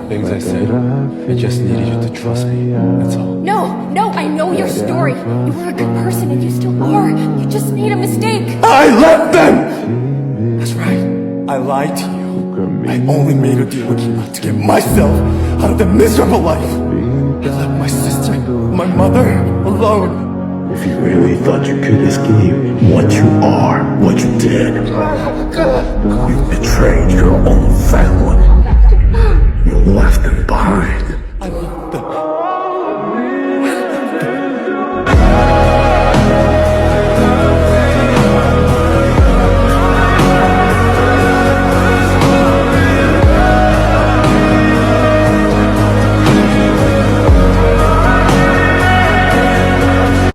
Things I said, I just needed you to trust me, that's all. No, I know your story. You were a good person and you still are. You just made a mistake. I left them! That's right, I lied to you. I only made a deal with you to get myself out of the miserable life. I left my sister, my mother, alone. If you really thought you could escape what you are, what you did, you betrayed your own family. You left them behind. I